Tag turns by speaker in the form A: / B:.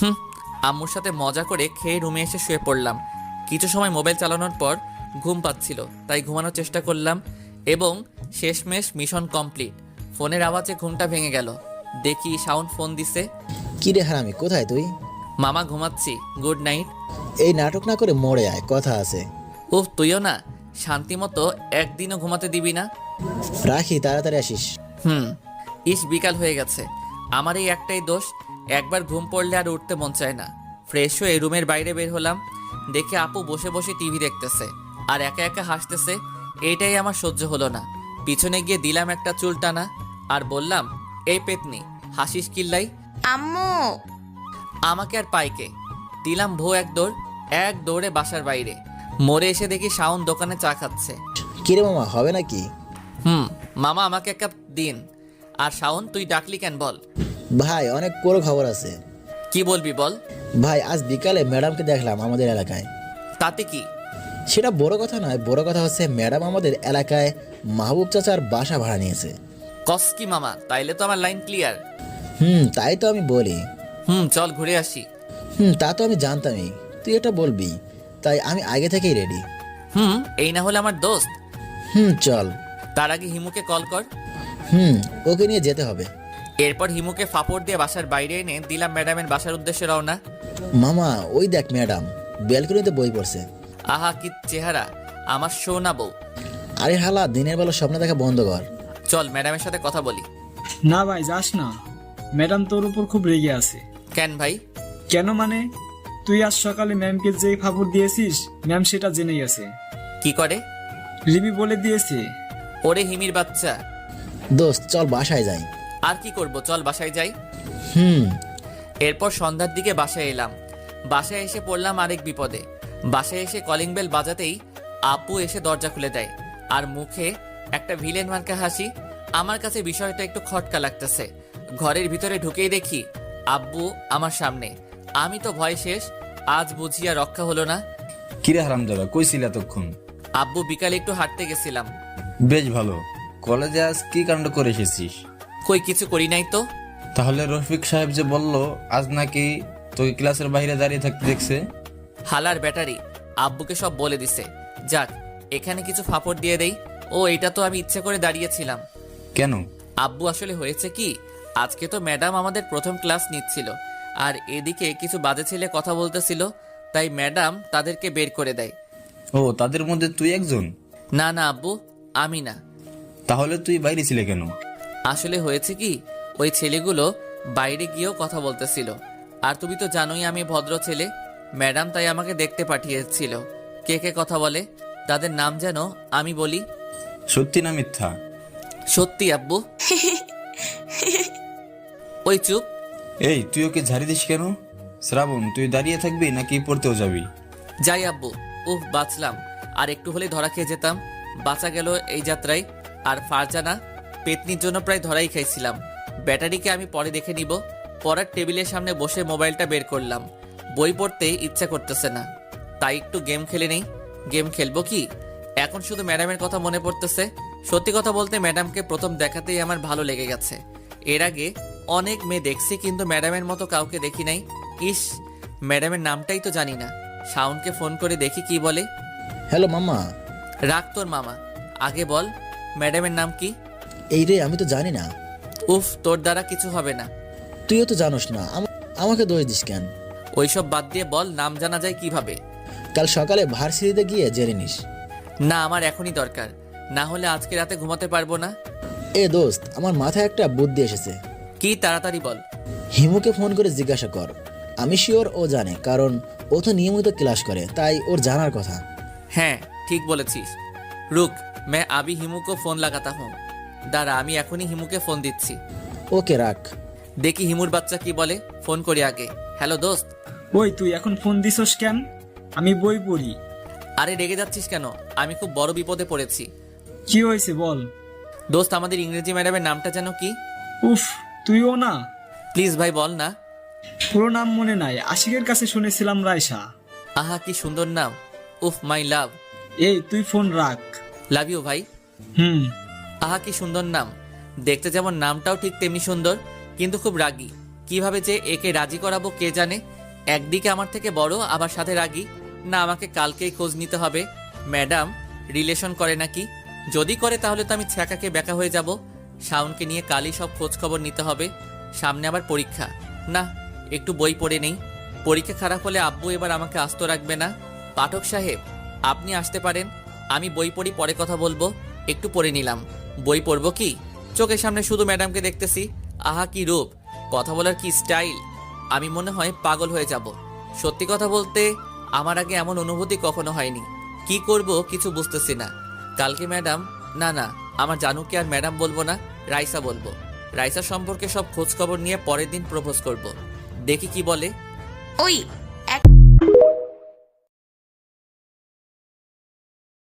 A: হুম। আম্মুর সাথে মজা করে খেয়ে রুমে এসে শুয়ে পড়লাম। কিছু সময় মোবাইল চালানোর পর ঘুম পাচ্ছিল, তাই ঘুমানোর চেষ্টা করলাম এবং শেষমেশ মিশন কমপ্লিট। ফোনের আওয়াজে ঘুমটা ভেঙে গেল। দেখি শাওন ফোন দিছে।
B: কি রে হারামি, কোথায় তুই?
A: মামা ঘুমাচ্ছি, গুড নাইট।
B: এই নাটক না করে মরে আয়, কথা আছে।
A: উফ, তুইও না শান্তি মতো একদিনও ঘুমাতে দিবি না।
B: রাখি, তাড়াতাড়ি আসিস।
A: হুম। বিকাল হয়ে গেছে। আমার এই একটাই দোষ, একবার ঘুম পড়লে আর উঠতে মন চায় না। ফ্রেশ হয়ে রুমের বাইরে বের হলাম। দেখে আপু বসে বসে টিভি দেখতেছে আর একা একা হাসতেছে। এইটাই আমার সহ্য হলো না। পিছনে গিয়ে দিলাম একটা চুল টানা আর বললাম, এই পেতনি, হাসিস কিল্লাই।
C: আম্মু।
A: আমাকে আর পাইকে দিলাম ভো এক দৌড়ে বাসার বাইরে। মোড়ে এসে দেখি শাওন দোকানে চা খাচ্ছে।
B: কিরে মামা, হবে নাকি?
A: মামা আমাকে এক কাপ দিন। আর শাওন, তুই ডাকলি কেন বল?
B: ভাই, অনেক বড় খবর আছে।
A: কি বলবি বল।
B: ভাই, আজ বিকালে ম্যাডামকে দেখলাম আমাদের এলাকায়।
A: তাতে কি?
B: সেটা বড় কথা নয়, বড় কথা হচ্ছে ম্যাডাম আমাদের এলাকায় মাহবুব চাচার বাসা ভাড়া নিয়েছে।
A: কস কি মামা, তাইলে তো আমার লাইন ক্লিয়ার।
B: তাই তো আমি বলি।
A: চল ঘুরে আসি।
B: তা তো আমি জানতামই তুই এটা বলবি, তাই আমি আগে থেকেই রেডি।
A: এই না হলে আমার দোস্ত।
B: চল।
A: তার আগে হিমুকে কল কর।
B: ওকে নিয়ে যেতে হবে।
A: এরপর হিমুকে ফাপড় দিয়ে বাসার বাইরে এনে দিলাম ম্যাডামের বাসার উদ্দেশ্যে রওনা।
B: মামা, ওই দেখ ম্যাডাম ব্যালকনিতে বই পড়ছে।
A: আহা কি চেহারা, আমার সোনা বউ।
B: আরে হালা, দিনের বেলা স্বপ্ন দেখা বন্ধ কর।
A: চল ম্যাডামের সাথে কথা বলি।
D: না ভাই, যাস না। ম্যাডাম তোর উপর খুব রেগে আছে।
A: কেন ভাই?
D: কেন মানে, তুই আজ সকালে ম্যামকে যে খবর দিয়েছিস, ম্যাম সেটা জেনেই আছে।
A: কি করে?
D: রিমি বলে দিয়েছে।
A: ওরে হিমির বাচ্চা।
B: দোস্ত, চল বাসায় যাই।
A: আর কি করব, চল বাসায় যাই।
B: হুম
A: এরপর সন্ধ্যার দিকে বাসায় এলাম। বাসায় এসে পড়লাম আরেক বিপদে। বাসায় এসে কলিং বেল বাজাতেই আপু এসে দরজা খুলে দেয় আর মুখে একটা ভিলেন মার্কা হাসি। আমার কাছে বিষয়টা একটু খটকা লাগতেছে। ঘরের ভিতরে ঢুকেই দেখি আব্বু আমার সামনে। আমি তো ভয় শেষ। আজ বুঝিয়া রক্ষা হলো না।
E: কিরে হারামজাদা, কইছিল এতক্ষণ?
A: আব্বু, বিকালে একটু হাঁটতে গেছিলাম।
E: বেশ ভালো। কলেজে আজ কি কাণ্ড করে এসেছিস?
A: কই কিছু করি নাই তো।
E: তাহলে রফিক সাহেব যে বলল আজ নাকি তোকে ক্লাসের বাইরে দাঁড়িয়ে থাকতে দেখছে?
A: হালার ব্যাটারি আব্বুকে সব বলে দিছে। যাক, এখানে কিছু ফাপড় দিয়ে দেই। ও, এটা তো আমি ইচ্ছে করে দাঁড়িয়েছিলাম।
E: কেন?
A: আব্বু, আসলে হয়েছে কি, আজকে তো ম্যাডাম আমাদের প্রথম ক্লাস নিচ্ছিল আর এদিকে কিছু বাজে ছেলে কথা বলতেছিল, তাই ম্যাডাম তাদেরকে বের করে দেয়।
E: ও, তাদের মধ্যে তুই একজন?
A: না না আব্বু, আমি না।
E: তাহলে তুই বাইরে ছিলে কেন?
A: আসলে হয়েছে কি, ওই ছেলেগুলো বাইরে গিয়েও কথা বলতেছিল। আর তুমি তো জানোই আমি ভদ্র ছেলে। ম্যাডাম তাই আমাকে দেখতে পাঠিয়েছিল কে কে কথা বলে। তাদের নাম যেন আমি বলি।
E: সত্যি না মিথ্যা?
A: সত্যি আব্বু। ওই চুপ।
E: এই, তুই ওকে ঝাড়ি দিস কেন? শ্রাবণ, তুই দাঁড়িয়ে থাকবি নাকি পড়তেও যাবি?
A: যাই আব্বু। বাঁচলাম। আর একটু হলে ধরা খেয়ে যেতাম। বাঁচা গেল এই যাত্রায়। আর ফারজানা পেতনির জন্য প্রায় ধরাই খাইছিলাম। ব্যাটারিকে আমি পরে দেখে নিব। পড়ার টেবিলের সামনে বসে মোবাইলটা বের করলাম। বই পড়তে ইচ্ছা করতেছে না, তাই একটু গেম খেলে নেই। গেম খেলবো কি, এখন শুধু ম্যাডামের কথা মনে পড়তেছে। সত্যি কথা বলতে ম্যাডামকে প্রথম দেখাতেই আমার ভালো লেগে গেছে। এর আগে অনেক মেয়ে দেখছি, কিন্তু ম্যাডামের মতো কাউকে দেখি নাই। ইস, ম্যাডামের নামটাই তো জানি না। শাওনকে ফোন করে দেখি কি বলে।
B: হ্যালো মামা।
A: রাখ তোর মামা, আগে বল ম্যাডামের নাম কি?
B: এই রে, আমি তো জানি না।
A: তোর দ্বারা কিছু হবে না।
B: তুইও তো জানোস না, আমাকে দোষ দিস কেন?
A: ওইসব বাদ দিয়ে বল, নাম জানা যায় কিভাবে?
B: কাল সকালে ভার্সিটিতে গিয়ে জেনে নিস।
A: না, আমার এখনই দরকার, না হলে আজকে রাতে ঘুমাতে পারবো না।
B: এ দোস্ত, আমার মাথায় একটা বুদ্ধি এসেছে।
A: কি, তাড়াতাড়ি বল।
B: হিমুকে ফোন করে জিজ্ঞাসা কর। আমি শিওর ও জানে, কারণ ও তো নিয়মিত ক্লাস করে, তাই ওর জানার কথা।
A: হ্যাঁ, ঠিক বলেছিস। রুক, मैं अभी हिमू को फोन लगाता हूँ। দাঁড়া, আমি এখনই হিমুকে ফোন দিচ্ছি।
B: ওকে, রাখ।
A: দেখি হিমুর বাচ্চা কি বলে। ফোন করি আগে। হ্যালো দোস্ত।
D: ওই, তুই এখন ফোন দিছস কেন? আমি বই পড়ি।
A: আরে রেগে যাচ্ছিস কেন? আমি খুব বড় বিপদে পড়েছি।
D: কি হয়েছে বল।
A: দোস্ত, আমাদের ইংরেজি ম্যাডামের নামটা যেন কি?
D: উফ, তুইও না।
A: প্লিজ ভাই বল না।
D: পুরো নাম মনে নাই, আশিকের কাছে শুনেছিলাম রায়সা।
A: আহা কি সুন্দর নাম। মাই লাভ।
D: এই, তুই ফোন রাখ।
A: লাভ ইউ ভাই। আহা কি সুন্দর নাম। দেখতে যেমন নামটাও ঠিক তেমনি সুন্দর, কিন্তু খুব রাগী। কিভাবে যে একে রাজি করাবো কে জানে। একদিকে আমার থেকে বড়, আবার সাথে রাগী। না, আমাকে কালকেই খোঁজ নিতে হবে ম্যাডাম রিলেশন করে নাকি। যদি করে তাহলে তো আমি ছ্যাঁকাকে ব্যাকা হয়ে যাব। শাওনকে নিয়ে কালই সব খোঁজ খবর নিতে হবে। সামনে আবার পরীক্ষা। না, একটু বই পড়ে নেই। পরীক্ষা খারাপ হলে আব্বু এবার আমাকে আস্ত রাখবে না। পাঠক সাহেব, আপনি আসতে পারেন। আমি বই পড়ি, পরে কথা বলবো। একটু পড়ে নিলাম। বই পড়বো কি? চোখের সামনে শুধু ম্যাডামকে দেখতেছি। আহা কি রূপ, কথা বলার কি স্টাইল। আমি মনে হয় পাগল হয়ে যাব। সত্যি কথা বলতে আমার আগে এমন অনুভূতি কখনো হয়নি। কি করব কিছু বুঝতেছি না। কালকে ম্যাডাম, না না, আমার জানুকে আর ম্যাডাম বলবো না, রাইসা বলবো। রাইসা সম্পর্কে সব খোঁজ খবর নিয়ে পরের দিন প্রপোজ করব। দেখি কি বলে।
C: ওই